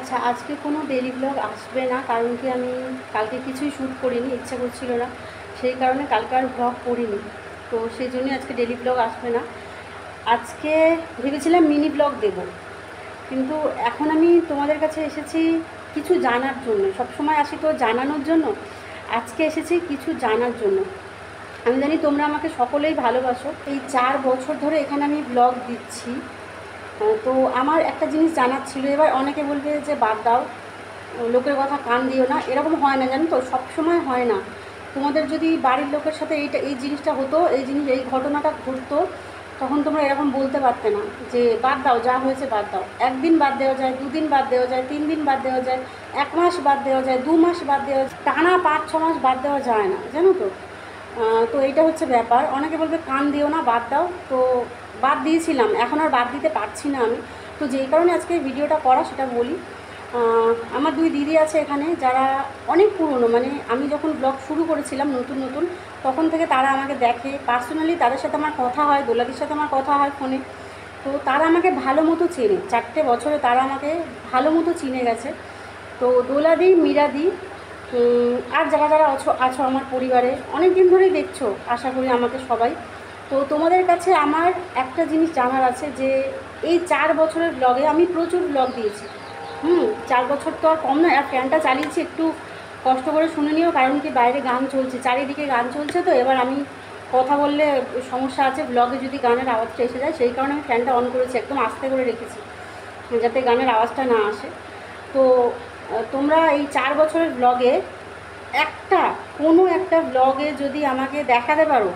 আচ্ছা, আজকে কোনো ডেইলি ব্লগ আসবে না, কারণ কি আমি কালকে কিছুই শ্যুট করিনি, ইচ্ছা করছিল না, সেই কারণে কালকে আর ব্লগ করিনি। তো সেই জন্যই আজকে ডেইলি ব্লগ আসবে না। আজকে ভেবেছিলাম মিনি ব্লগ দেব, কিন্তু এখন আমি তোমাদের কাছে এসেছি কিছু জানার জন্য। সবসময় আসি তো জানানোর জন্য, আজকে এসেছি কিছু জানার জন্য। আমি জানি তোমরা আমাকে সকলেই ভালোবাসো। এই 4 বছর ধরে এখানে আমি ব্লগ দিচ্ছি। তো আমার একটা জিনিস জানার ছিল। এবার অনেকে বলবে যে বাদ দাও, লোকের কথা কান দিও না। এরকম হয় না, জানো তো, সবসময় হয় না। তোমাদের যদি বাড়ির লোকের সাথে এই জিনিসটা হতো, এই ঘটনাটা ঘটতো, তখন তোমরা এরকম বলতে পারতে না যে বাদ দাও, যা হয়েছে বাদ দাও। একদিন বাদ দেওয়া যায়, 2 দিন বাদ দেওয়া যায়, 3 দিন বাদ দেওয়া যায়, 1 মাস বাদ দেওয়া যায়, 2 মাস বাদ দেওয়া যায়, টানা 5-6 মাস বাদ দেওয়া যায় না, জানো তো। তো এইটা হচ্ছে ব্যাপার। অনেকে বলবে কান দিও না, বাদ দাও। তো বাদ দিয়েছিলাম, এখন আর বাদ দিতে পারছি না আমি। তো যেই কারণে আজকে ভিডিওটা করা, সেটা বলি। আমার 2 দিদি আছে এখানে, যারা অনেক পুরনো, মানে আমি যখন ব্লগ শুরু করেছিলাম নতুন নতুন, তখন থেকে তারা আমাকে দেখে পার্সোনালি। তাদের সাথে আমার কথা হয়, দোলাদির সাথে আমার কথা হয় ফোনে। তো তারা আমাকে ভালো মতো চেনে, 4টে বছরে তারা আমাকে ভালো মতো চিনে গেছে। তো দোলাদি, মীরাদি, আর যারা যারা আছো আমার পরিবারে, অনেক দিন ধরেই দেখছো আশা করি আমাকে সবাই। তো তোমাদের কাছে আমার একটা জিনিস জানার আছে, যে এই 4 বছরের ব্লগে আমি প্রচুর ব্লগ দিয়েছি। 4 বছর তো আর কম নয়। আর ফ্যানটা চালিয়েছি, একটু কষ্ট করে শুনে নিও, কারণ কি বাইরে গান চলছে, চারিদিকে গান চলছে। তো এবার আমি কথা বললে সমস্যা আছে, ব্লগে যদি গানের আওয়াজটা এসে যায়, সেই কারণে আমি ফ্যানটা অন করেছি, একদম আস্তে করে রেখেছি, যাতে গানের আওয়াজটা না আসে। তো তোমরা এই 4 বছরের ব্লগে কোনো একটা ব্লগে যদি আমাকে দেখাতে পারো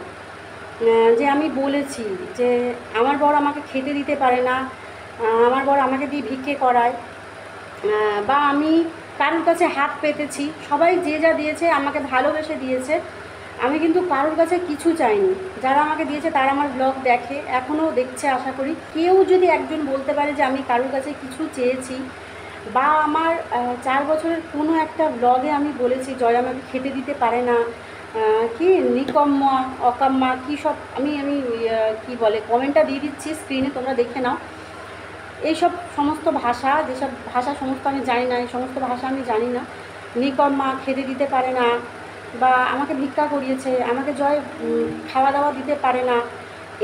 যে আমি বলেছি যে আমার বর আমাকে খেতে দিতে পারে না, আমার বর আমাকে দিয়ে ভিক্ষে করায়, বা আমি কারোর কাছে হাত পেতেছি, সবাই যে যা দিয়েছে আমাকে ভালোবেসে দিয়েছে, আমি কিন্তু কারোর কাছে কিছু চাইনি। যারা আমাকে দিয়েছে তারা আমার ব্লগ দেখে, এখনও দেখছে আশা করি। কেউ যদি একজন বলতে পারে যে আমি কারোর কাছে কিছু চেয়েছি, বা আমার 4 বছরের কোনো একটা ব্লগে আমি বলেছি জয় আমাকে খেতে দিতে পারে না, কি নিকম্মা অকাম্মা কী সব, আমি কি বলে, কমেন্টটা দিয়ে দিচ্ছি স্ক্রিনে, তোমরা দেখে নাও। এইসব সমস্ত ভাষা, যেসব ভাষা সমস্ত আমি জানি না, এই সমস্ত ভাষা আমি জানি না। নিকম্মা, খেতে দিতে পারে না, বা আমাকে ভিক্ষা করিয়েছে, আমাকে জয় খাওয়া দাওয়া দিতে পারে না,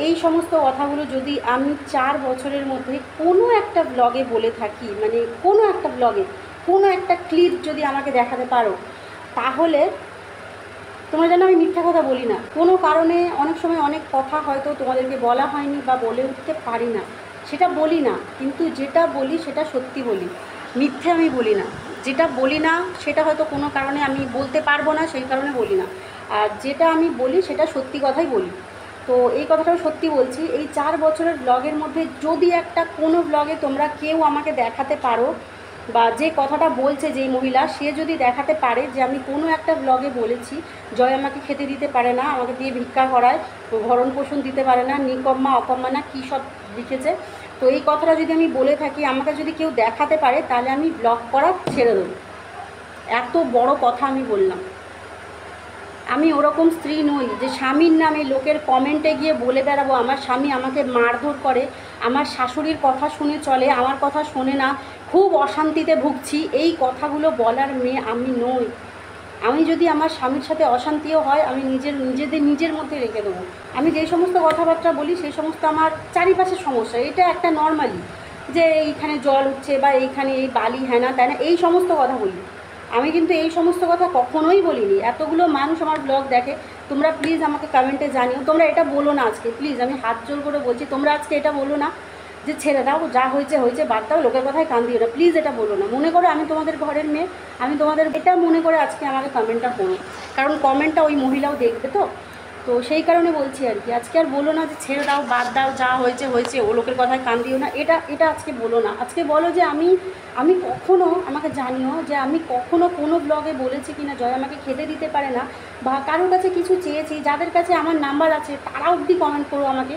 এই সমস্ত কথাগুলো যদি আমি 4 বছরের মধ্যে কোনো একটা ব্লগে বলে থাকি, মানে কোনো একটা ব্লগে কোনো একটা ক্লিপ যদি আমাকে দেখাতে পারো, তাহলে তোমরা জানো আমি মিথ্যা কথা বলি না। কোনো কারণে অনেক সময় অনেক কথা হয়তো তোমাদেরকে বলা হয়নি বা বলে উঠতে পারি না, সেটা বলি না, কিন্তু যেটা বলি সেটা সত্যি বলি, মিথ্যে আমি বলি না। যেটা বলি না সেটা হয়তো কোনো কারণে আমি বলতে পারবো না, সেই কারণে বলি না। আর যেটা আমি বলি সেটা সত্যি কথাই বলি। তো এই কথাটাও সত্যি বলছি। এই 4 বছরের ব্লগের মধ্যে যদি একটা কোনো ব্লগে তোমরা কেউ আমাকে দেখাতে পারো, বা যে কথাটা বলছে যেই মহিলা, সে যদি দেখাতে পারে যে আমি কোনো একটা ব্লগে বলেছি জয় আমাকে খেতে দিতে পারে না, আমাকে দিয়ে ভিক্ষা করায়, ভরণ পোষণ দিতে পারে না, নিকম্মা অকম্মা না কী সব লিখেছে, তো এই কথাটা যদি আমি বলে থাকি, আমাকে যদি কেউ দেখাতে পারে, তাহলে আমি ব্লগ করা ছেড়ে দেবো। এত বড় কথা আমি বললাম। আমি ওরকম স্ত্রী নই যে স্বামীর নামে লোকের কমেন্টে গিয়ে বলে বেড়াবো আমার স্বামী আমাকে মারধর করে, আমার শাশুড়ির কথা শুনে চলে, আমার কথা শোনে না, খুব অশান্তিতে ভুগছি, এই কথাগুলো বলার মেয়ে আমি নই। আমি যদি আমার স্বামীর সাথে অশান্তিও হয়, আমি নিজের মধ্যে রেখে দেবো। আমি যেই সমস্ত কথাবার্তা বলি সেই সমস্ত আমার চারিপাশের সমস্যা, এটা একটা নর্মালি, যে এইখানে জল উঠছে বা এইখানে এই বালি হ্যানা ত্যানা, এই সমস্ত কথা বলি। আমি কিন্তু এই সমস্ত কথা কখনোই বলিনি। এতগুলো মানুষ আমার ব্লগ দেখে, তোমরা প্লিজ আমাকে কমেন্টে জানিও। তোমরা এটা বলো না আজকে, প্লিজ আমি হাত জোর করে বলছি, তোমরা আজকে এটা বলো না যে ছেড়ে দাও, যা হয়েছে হয়েছে, বাদ দাও, লোকের কথায় কান দিও না, প্লিজ এটা বলো না। মনে করো আমি তোমাদের ঘরের মেয়ে, আমি তোমাদের এটা মনে করে আজকে আমাকে কমেন্টটা করো, কারণ কমেন্টটা ওই মহিলাও দেখবে। তো সেই কারণে বলছি আর কি, আজকে আর বলো না যে ছেড়ে দাও, বাদ দাও, যা হয়েছে হয়েছে, ও লোকের কথায় কান দিও না, এটা আজকে বলো না। আজকে বলো যে আমি কখনো, আমাকে জানিও যে আমি কখনো কোনো ব্লগে বলেছি কিনা জয় আমাকে খেতে দিতে পারে না, বা কারোর কাছে কিছু চেয়েছি। যাদের কাছে আমার নাম্বার আছে তারা অবধি কমেন্ট করো আমাকে,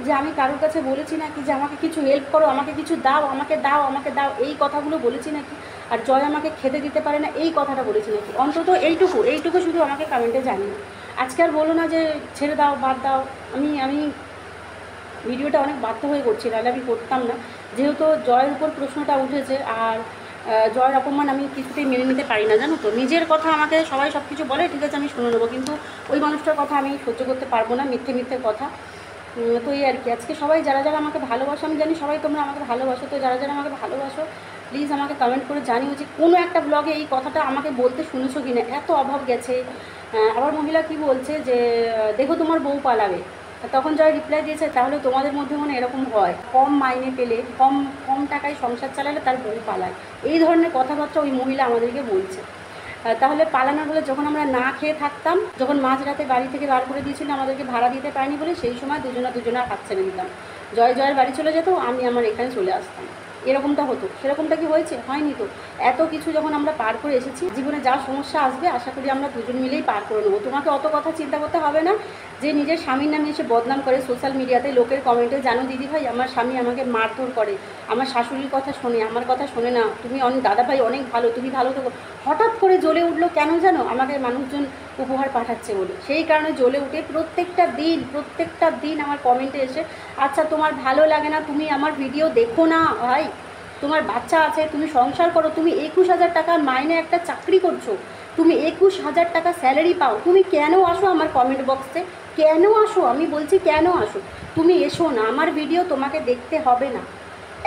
যে আমি কারোর কাছে বলেছি নাকি যে আমাকে কিছু হেল্প করো, আমাকে কিছু দাও, আমাকে দাও, আমাকে দাও, এই কথাগুলো বলেছি নাকি, আর জয় আমাকে খেতে দিতে পারে না এই কথাটা বলেছি নাকি, অন্তত এইটুকু শুধু আমাকে কমেন্টে জানিও। আজকে আর বলো না যে ছেড়ে দাও, বাদ দাও। আমি ভিডিওটা অনেক বাধ্য হয়ে করছি, নাহলে আমি করতাম না, যেহেতু জয়ের উপর প্রশ্নটা উঠেছে। আর জয়ের অপমান আমি কিছুতেই মেনে নিতে পারি না, জানো তো। নিজের কথা আমাকে সবাই সব কিছু বলে, ঠিক আছে আমি শুনে নেবো, কিন্তু ওই মানুষটার কথা আমি সহ্য করতে পারবো না, মিথ্যে মিথ্যে কথা। তো এই আর কি। আজকে সবাই যারা যারা আমাকে ভালোবাসো, আমি জানি সবাই তোমরা আমাকে ভালোবাসো, তো যারা যারা আমাকে ভালোবাসো প্লিজ আমাকে কমেন্ট করে জানিও যে কোনো একটা ব্লগে এই কথাটা আমাকে বলতে শুনেছো কি না। এত অভাব গেছে। আবার মহিলা কি বলছে যে দেখো তোমার বউ পালাবে, তখন জয় রিপ্লাই দিয়েছে তাহলে তোমাদের মধ্যে মনে এরকম হয়, কম মাইনে পেলে কম কম টাকায় সংসার চালালে তার বউ পালায়, এই ধরনের কথাবার্তা ওই মহিলা আমাদেরকে বলছে। তাহলে পালানো বলে যখন আমরা না খেয়ে থাকতাম, যখন মাঝরাতে বাড়ি থেকে বার করে দিয়েছিল আমাদেরকে ভাড়া দিতে পারিনি বলে, সেই সময় দুজনা হাত ছেড়ে দিতাম, জয়ের বাড়ি চলে যেত, আমি আমার এখানে চলে আসতাম, এরকমটা হতো। সেরকমটা কি হয়েছে? হয়নি তো। এত কিছু যখন আমরা পার করে এসেছি, জীবনে যা সমস্যা আসবে আশা করি আমরা দুজন মিলেই পার করে নেবো। তোমাকে অত কথা চিন্তা করতে হবে না যে নিজের স্বামীর নামে এসে বদনাম করে সোশ্যাল মিডিয়াতে লোকের কমেন্টে, জানো দিদি ভাই আমার স্বামী আমাকে মারধর করে, আমার শাশুড়ির কথা শোনে, আমার কথা শোনে না, তুমি অনেক দাদা ভাই অনেক ভালো, তুমি ভালো থাকো। হঠাৎ করে জ্বলে উঠলো কেন জানো? আমাকে মানুষজন উপহার পাঠাচ্ছে বলে, সেই কারণে জ্বলে উঠে প্রত্যেকটা দিন আমার কমেন্টে এসে, আচ্ছা তোমার ভালো লাগে না, তুমি আমার ভিডিও দেখো না ভাই, তোমার বাচ্চা আছে, তুমি সংসার করো, তুমি 21,000 টাকার মাইনে একটা চাকরি করছো, তুমি 21,000 টাকা স্যালারি পাও, তুমি কেন আসো আমার কমেন্ট বক্সে? কেন আসো? আমি বলছি কেন আসো? তুমি এসো না, আমার ভিডিও তোমাকে দেখতে হবে না,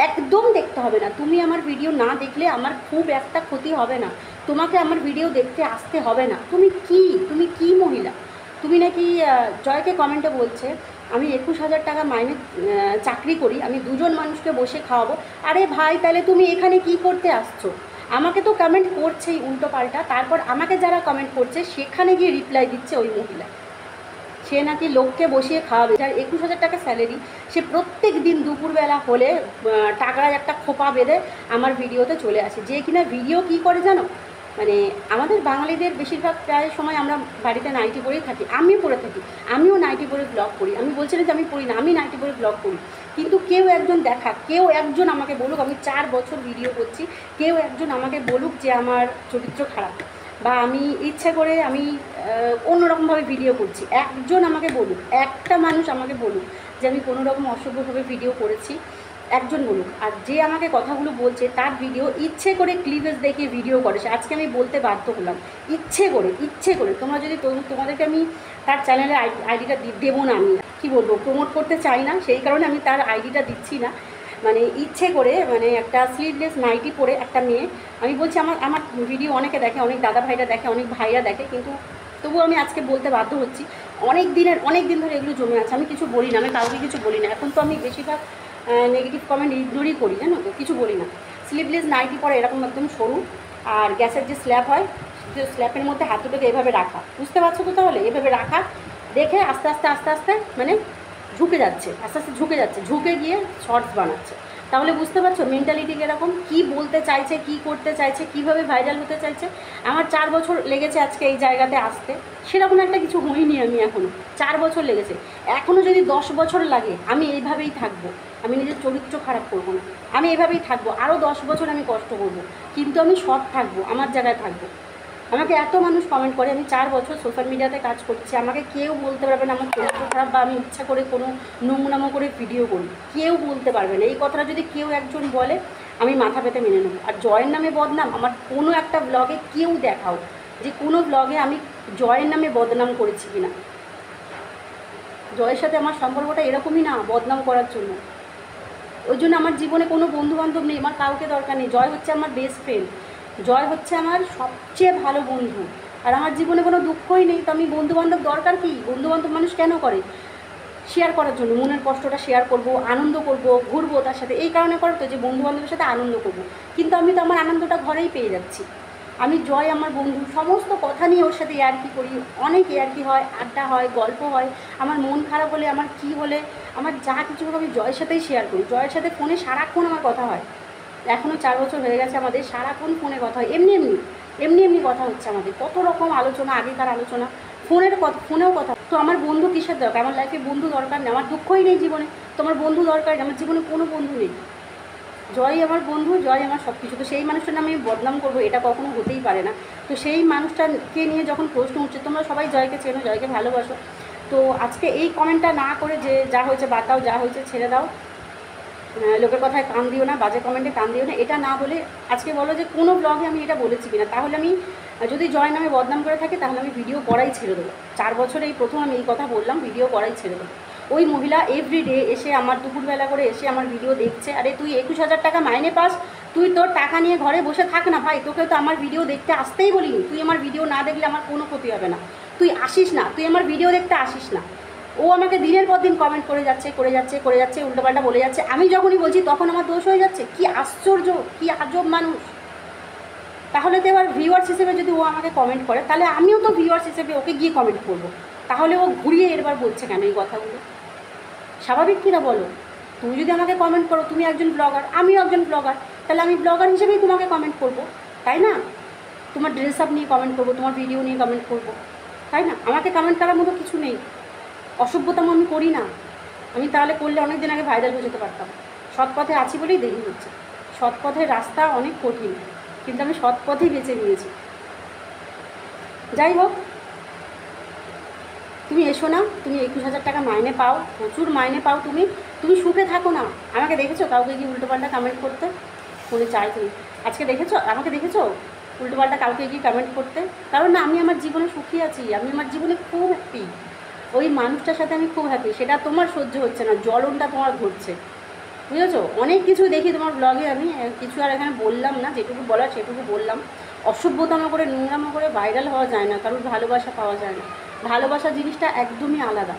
একদম দেখতে হবে না। তুমি আমার ভিডিও না দেখলে আমার খুব একটা ক্ষতি হবে না, তোমাকে আমার ভিডিও দেখতে আসতে হবে না। তুমি কি মহিলা? তুমি নাকি জয়কে কমেন্টে বলছে আমি 21,000 টাকা মাইনে চাকরি করি, আমি দুজন মানুষকে বসে খাওয়াবো। আরে ভাই, তাহলে তুমি এখানে কি করতে আসছো? আমাকে তো কমেন্ট করছেই উল্টো পাল্টা, তারপর আমাকে যারা কমেন্ট করছে সেখানে গিয়ে রিপ্লাই দিচ্ছে ওই মহিলা, সে নাকি লোককে বসিয়ে খাওয়াবে। যার 21,000 টাকা স্যালারি, সে প্রত্যেক দিন দুপুরবেলা হলে টাকার একটা খোপা বেঁধে আমার ভিডিওতে চলে আসে, যে কিনা ভিডিও কি করে জানো, মানে আমাদের বাঙালিদের বেশিরভাগ প্রায় সময় আমরা বাড়িতে নাইটি পরেই থাকি, আমিও পরে থাকি, আমিও নাইটি পরে ব্লগ করি। আমি বলছি না যে আমি পড়ি না, আমি নাইটি পরে ব্লগ করি, কিন্তু কেউ একজন আমাকে বলুক, আমি 4 বছর ভিডিও করছি, কেউ একজন আমাকে বলুক যে আমার চরিত্র খারাপ, বা আমি ইচ্ছে করে আমি অন্যরকমভাবে ভিডিও করছি, একজন আমাকে বলুক, একটা মানুষ আমাকে বলুক যে আমি কোনো রকম অসভ্যভাবে ভিডিও করেছি, একজন বলুক। আর যে আমাকে কথাগুলো বলছে তার ভিডিও ইচ্ছে করে ক্লিভেজ দেখিয়ে ভিডিও করে, সে আজকে আমি বলতে বাধ্য হলাম, ইচ্ছে করে। তোমরা যদি তোমাদেরকে আমি তার চ্যানেলের আইডিটা দেবো না, আমি কি বলবো, প্রমোট করতে চাই না, সেই কারণে আমি তার আইডিটা দিচ্ছি না। মানে ইচ্ছে করে, মানে একটা স্লিভলেস নাইটি পরে একটা মেয়ে, আমি বলছি আমার ভিডিও অনেকে দেখে, অনেক দাদা ভাইরা দেখে, অনেক ভাইরা দেখে, কিন্তু তবুও আমি আজকে বলতে বাধ্য হচ্ছি, অনেক দিন ধরে এগুলো জমে আছে, আমি কিছু বলি না, আমি কাউকে কিছু বলি না। এখন তো আমি বেশিরভাগ নেগেটিভ কমেন্ট ইগনোরই করি, জানো তো, কিছু বলি না। স্লিভলেস নাইটি পরে এরকম একদম সরু, আর গ্যাসের যে স্ল্যাব হয়, যে স্ল্যাবের মধ্যে হাত দুটোকে এভাবে রাখা, বুঝতে পারছো তো? তাহলে এভাবে রাখা দেখে আস্তে আস্তে মানে ঝুঁকে যাচ্ছে, ঝুঁকে গিয়ে শর্টস বানাচ্ছে। তাহলে বুঝতে পারছো মেন্টালিটি কীরকম, কী বলতে চাইছে, কী করতে চাইছে, কীভাবে ভাইরাল হতে চাইছে। আমার 4 বছর লেগেছে আজকে এই জায়গাতে আসতে, সেরকম একটা কিছু হইনি আমি এখনও, 4 বছর লেগেছে। এখনও যদি 10 বছর লাগে আমি এইভাবেই থাকবো, আমি নিজের চরিত্র খারাপ করবো না, আমি এভাবেই থাকবো, আরও 10 বছর আমি কষ্ট করবো, কিন্তু আমি সৎ থাকবো, আমার জায়গায় থাকবো। আমাকে এত মানুষ কমেন্ট করে, আমি 4 বছর সোশ্যাল মিডিয়াতে কাজ করছি, আমাকে কেউ বলতে পারবে না আমার চরিত্র খারাপ, বা আমি ইচ্ছা করে কোনো নোংরামো করে ভিডিও করি, কেউ বলতে পারবে না। এই কথাটা যদি কেউ একজন বলে আমি মাথা পেতে মেনে নেবো। আর জয়ের নামে বদনাম, আমার কোনো একটা ব্লগে কেউ দেখাও যে কোনো ব্লগে আমি জয়ের নামে বদনাম করেছি কিনা। জয়ের সাথে আমার সম্পর্কটা এরকমই না বদনাম করার জন্য। ওই জন্য আমার জীবনে কোনো বন্ধুবান্ধব নেই, আমার কাউকে দরকার নেই। জয় হচ্ছে আমার বেস্ট ফ্রেন্ড, জয় হচ্ছে আমার সবচেয়ে ভালো বন্ধু, আর আমার জীবনে কোনো দুঃখই নেই। তো আমি বন্ধুবান্ধব দরকার কি? বন্ধুবান্ধব মানুষ কেন করে? শেয়ার করার জন্য, মনের কষ্টটা শেয়ার করব, আনন্দ করব, ঘুরবো তার সাথে, এই কারণে করে তো যে বন্ধুবান্ধবের সাথে আনন্দ করব। কিন্তু আমি তো আমার আনন্দটা ঘরেই পেয়ে যাচ্ছি। আমি জয় আমার বন্ধু, সমস্ত কথা নিয়ে ওর সাথে ইয়ার্কি করি, অনেক ইয়ার্কি হয়, আড্ডা হয়, গল্প হয়। আমার মন খারাপ হলে, আমার কি হলে, আমার যা কিছু হোক আমি জয়ের সাথেই শেয়ার করি। জয়ের সাথে ফোনে সারাক্ষণ আমার কথা হয়, এখনও 4 বছর হয়ে গেছে আমাদের, সারাক্ষণ ফোনে কথা হয়, এমনি কথা হচ্ছে আমাদের, কত রকম আলোচনা, আগেকার আলোচনা, ফোনেও কথা। তো আমার বন্ধু কিসের দরকার? আমার লাইফে বন্ধু দরকার নেই, আমার দুঃখই নেই জীবনে, তোমার বন্ধু দরকার নেই, আমার জীবনে কোনো বন্ধু নেই। জয় আমার বন্ধু, জয় আমার সব কিছু। তো সেই মানুষটার নামে আমি বদনাম করবো, এটা কখনো হতেই পারে না। তো সেই মানুষটাকে নিয়ে যখন প্রশ্ন উঠছে, তোমরা সবাই জয়কে চেনো, জয়কে ভালোবাসো, তো আজকে এই কমেন্টটা না করে যে যা হয়েছে বাদ দাও, যা হয়েছে ছেড়ে দাও, লোকের কথায় কান দিও না, বাজে কমেন্টে কান দিও না, এটা না বলে আজকে বলো যে কোনো ব্লগে আমি এটা বলেছি কিনা। তাহলে আমি যদি জয় নামে বদনাম করে থাকি তাহলে আমি ভিডিও করাই ছেড়ে দেবো। 4 বছরে এই প্রথম আমি এই কথা বললাম, ভিডিও করাই ছেড়ে দেবো। ওই মহিলা এভরিডে এসে আমার দুপুরবেলা করে এসে আমার ভিডিও দেখছে। আরে তুই 21,000 টাকা মাইনে পাস, তুই তোর টাকা নিয়ে ঘরে বসে থাক না ভাই, তোকেও তো আমার ভিডিও দেখতে আসতেই বলিনি। তুই আমার ভিডিও না দেখলে আমার কোনো ক্ষতি হবে না, তুই আসিস না, তুই আমার ভিডিও দেখতে আসিস না। ও আমাকে দিনের পর দিন কমেন্ট করে যাচ্ছে, উল্টোপাল্টা বলে যাচ্ছে। আমি যখনই বলছি তখন আমার দোষ হয়ে যাচ্ছে। কি আশ্চর্য, কি আজব মানুষ। তাহলে তো এবার ভিউয়ার্স হিসেবে যদি ও আমাকে কমেন্ট করে, তাহলে আমিও তো ভিউয়ার্স হিসেবে ওকে গিয়ে কমেন্ট করবো। তাহলে ও ঘুরিয়ে এরবার বলছে কেন এই কথাগুলো? স্বাভাবিক কিনা বলো? তুমি যদি আমাকে কমেন্ট করো, তুমি একজন ব্লগার, আমিও একজন ব্লগার, তাহলে আমি ব্লগার হিসেবেই তোমাকে কমেন্ট করবো, তাই না? তোমার ড্রেস আপ নিয়ে কমেন্ট করবো, তোমার ভিডিও নিয়ে কমেন্ট করবো, তাই না? আমাকে কমেন্ট করার মতো কিছু নেই। অসভ্যতাম আমি করি না। আমি তাহলে করলে অনেক দিন আগে ভাইরাল হয়ে যেতে পারতাম। সৎ পথে আছি বলেই দেরি হচ্ছে। সৎ পথের রাস্তা অনেক কঠিন, কিন্তু আমি সৎ পথেই বেছে নিয়েছি। যাই হোক, তুমি এসো না, তুমি 21,000 টাকা মাইনে পাও, প্রচুর মাইনে পাও, তুমি সুখে থাকো না। আমাকে দেখেছো কাউকে গিয়ে উল্টোপাল্টা কমেন্ট করতে? ফোনে চাই তুমি আজকে দেখেছো? আমাকে দেখেছো উল্টোপাল্টা কাউকে গিয়ে কমেন্ট করতে? কারণ না, আমি আমার জীবনে সুখী আছি, আমি আমার জীবনে খুব হ্যাপি। ওই মানুষটার সাথে আমি খুব হ্যাপি, সেটা তোমার সহ্য হচ্ছে না, জ্বলনটা তোমার ঘটছে, বুঝেছো? অনেক কিছু দেখি তোমার ব্লগে, আমি কিছু আর এখানে বললাম না, যেটুকু বলার সেটুকু বললাম। অসভ্যতাম করে, নোংরামো করে ভাইরাল হওয়া যায় না, কারোর ভালোবাসা পাওয়া যায় না। ভালোবাসা জিনিসটা একদমই আলাদা।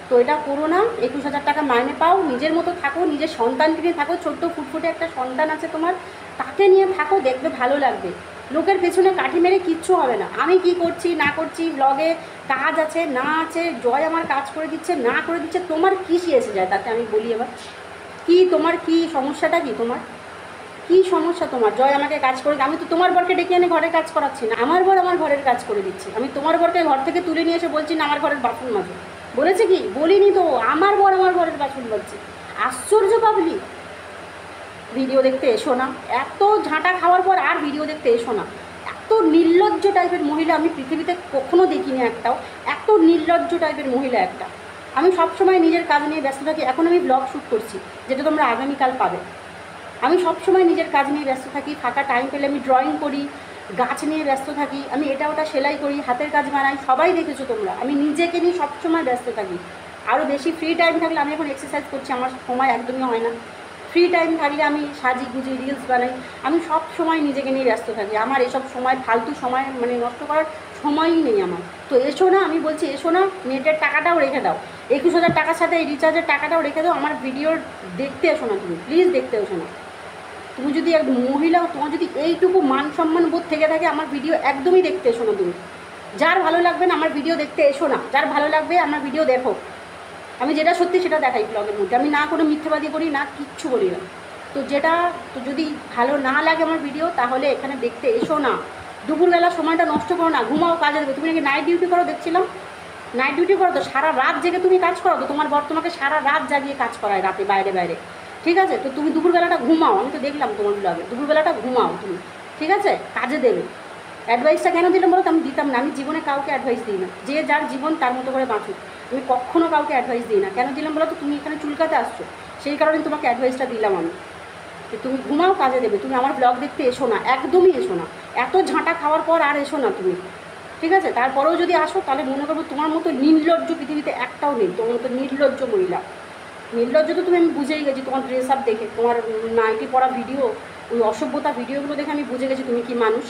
তো এটা করো না। 21,000 টাকা মাইনে পাও, নিজের মতো থাকো, নিজের সন্তানকে নিয়ে থাকো। ছোট্ট ফুটফুটে একটা সন্তান আছে তোমার, তাকে নিয়ে থাকো, দেখবে ভালো লাগবে। লোকের পেছনে কাঠি মেরে কিচ্ছু হবে না। আমি কি করছি না করছি, ব্লগে কাজ আছে না আছে, জয় আমার কাজ করে দিচ্ছে না করে দিচ্ছে, তোমার কী এসে যায় তাতে? আমি বলি এবার, কি তোমার কি সমস্যাটা? কি তোমার কি সমস্যা? তোমার জয় আমাকে কাজ করে, আমি তো তোমার বরকে ডেকে এনে ঘরে কাজ করাচ্ছি না, আমার বর আমার ঘরের কাজ করে দিচ্ছে। আমি তোমার বরকে ঘর থেকে তুলে নিয়ে এসে বলছি না আমার ঘরের বাথরুম মাজো, বলেছে কি? বলিনি তো। আমার বর আমার ঘরের বাথরুম মাজছে। আশ্চর্য পাবলি। ভিডিও দেখতে এসো না। এত ঝাঁটা খাওয়ার পর আর ভিডিও দেখতে এসো না। এত নির্লজ্জ টাইপের মহিলা আমি পৃথিবীতে কখনো দেখিনি একটাও। এত নির্লজ্জ টাইপের মহিলা একটা। আমি সবসময় নিজের কাজ নিয়ে ব্যস্ত থাকি। এখন আমি ব্লগ শ্যুট করছি, যেটা তোমরা আগামীকাল পাবে। আমি সবসময় নিজের কাজ নিয়ে ব্যস্ত থাকি। ফাঁকা টাইম পেলে আমি ড্রয়িং করি, গাছ নিয়ে ব্যস্ত থাকি, আমি এটা ওটা সেলাই করি, হাতের কাজ বানাই, সবাই দেখেছো তোমরা। আমি নিজেকে নিয়ে সবসময় ব্যস্ত থাকি। আরও বেশি ফ্রি টাইম থাকলে, আমি এখন এক্সারসাইজ করছি, আমার সময় একদমই হয় না। ফ্রি টাইম থাকলে আমি সাজি গুজি রিলস বানাই। আমি সব সময় নিজেকে নিয়ে ব্যস্ত থাকি। আমার এসব সময়, ফালতু সময় মানে নষ্ট করার সময়ই নেই আমার। তো এসো না, আমি বলছি এসো না। নেটের টাকাটাও রেখে দাও, 21,000 টাকার সাথে এই রিচার্জের টাকাটাও রেখে দাও। আমার ভিডিও দেখতে এসো না, তুমি প্লিজ দেখতে এসো না। তুমি যদি এক মহিলা, তোমার যদি এইটুকু মান সম্মান বোধ থেকে থাকে, আমার ভিডিও একদমই দেখতে এসো না তুমি। যার ভালো লাগবে না আমার ভিডিও দেখতে এসো না, যার ভালো লাগবে আমার ভিডিও দেখো। আমি যেটা সত্যি সেটা দেখাই ব্লগের মধ্যে, আমি না কোনো মিথ্যাবাদী করি না, কিচ্ছু বলি না। তো যেটা, তো যদি ভালো না লাগে আমার ভিডিও, তাহলে এখানে দেখতে এসো না। দুপুরবেলা সময়টা নষ্ট করো না, ঘুমাও, কাজে দেবে। তুমি নাকি নাইট ডিউটি করো দেখছিলাম, নাইট ডিউটি করো তো, সারা রাত জেগে তুমি কাজ করো তো, তোমার বর তোমাকে সারা রাত জাগিয়ে কাজ করায় রাতে বাইরে বাইরে, ঠিক আছে? তো তুমি দুপুরবেলাটা ঘুমাও, আমি তো দেখলাম তোমার ব্লগে, দুপুরবেলাটা ঘুমাও তুমি, ঠিক আছে? কাজে দেবে। অ্যাডভাইসটা কেন দিলাম বলো তো? আমি দিতাম না, আমি জীবনে কাউকে অ্যাডভাইস দিই না। যে যার জীবন তার মতো করে বাঁচুক, আমি কখনও কাউকে অ্যাডভাইস দিই না। কেন দিলাম বলো তো? তুমি এখানে চুলকাতে আসছো, সেই কারণে তোমাকে অ্যাডভাইসটা দিলাম আমি। তুমি ঘুমাও, কাজে দেবে। তুমি আমার ব্লগ দেখতে এসো না, একদমই এসো না। এত ঝাঁটা খাওয়ার পর আর এসো না তুমি, ঠিক আছে? তারপরেও যদি আসো তাহলে মনে করবো তোমার মতো নির্লজ্জ পৃথিবীতে একটাও নেই। তোমার মতো নির্লজ্জ মহিলা, নির্লজ্জ তো তুমি, আমি বুঝেই গেছি তোমার ড্রেস আপ দেখে, তোমার নাইটি পরা ভিডিও, ওই অসভ্যতা ভিডিওগুলো দেখে আমি বুঝে গেছি তুমি কি মানুষ।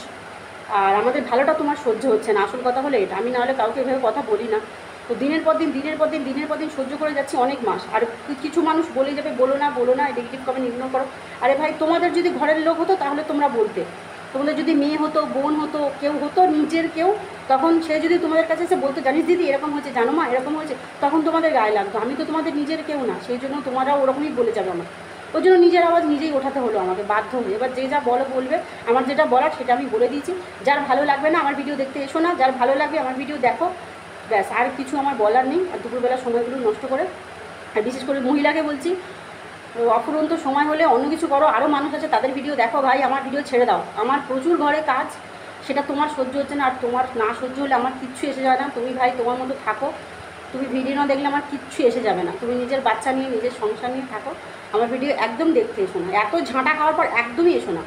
আর আমাদের ভালোটা তোমার সহ্য হচ্ছে না, আসল কথা হলো এটা। আমি নাহলে কাউকে এভাবে কথা বলি না। তো দিনের পর দিন সহ্য করে যাচ্ছি অনেক মাস। আর কিছু মানুষ বলে যাবে বলো না, নেগেটিভ কমেন্ট ইগনোর করো। আরে ভাই, তোমাদের যদি ঘরের লোক হতো তাহলে তোমরা বলতে। তোমাদের যদি মেয়ে হতো, বোন হতো, কেউ হতো নিজের কেউ, তখন সে যদি তোমাদের কাছে এসে বলতো, জানিস দিদি এরকম হয়েছে, জানো মা এরকম হয়েছে, তখন তোমাদের গায়ে লাগতো। আমি তো তোমাদের নিজের কেউ না, সেই জন্য তোমরাও ওরকমই বলে যাবে আমার। ওই জন্য নিজের আওয়াজ নিজেই ওঠাতে হলো আমাকে, বাধ্য হয়ে। এবার যে যা বলবে, আমার যেটা বলার সেটা আমি বলে দিয়েছি। যার ভালো লাগবে না আমার ভিডিও দেখতে এসো না, যার ভালো লাগবে আমার ভিডিও দেখো, ব্যাস। আর কিছু আমার বলার নেই। আর দুপুরবেলা সময়গুলো নষ্ট করে, আর বিশেষ করে মহিলাকে বলছি, অফুরন্ত সময় হলে অন্য কিছু করো। আরও মানুষ আছে, তাদের ভিডিও দেখো ভাই, আমার ভিডিও ছেড়ে দাও। আমার প্রচুর ঘরে কাজ, সেটা তোমার সহ্য হচ্ছে না। আর তোমার না সহ্য হলে আমার কিচ্ছু এসে যায় না। তুমি ভাই তোমার মতো থাকো, তুমি ভিডিও না দেখলে আমার কিচ্ছু এসে যাবে না। তুমি নিজের বাচ্চা নিয়ে নিজের সংসার নিয়ে থাকো, আমার ভিডিও একদম দেখতে এসো না। এত ঝাঁটা খাওয়ার পর একদমই এসো না।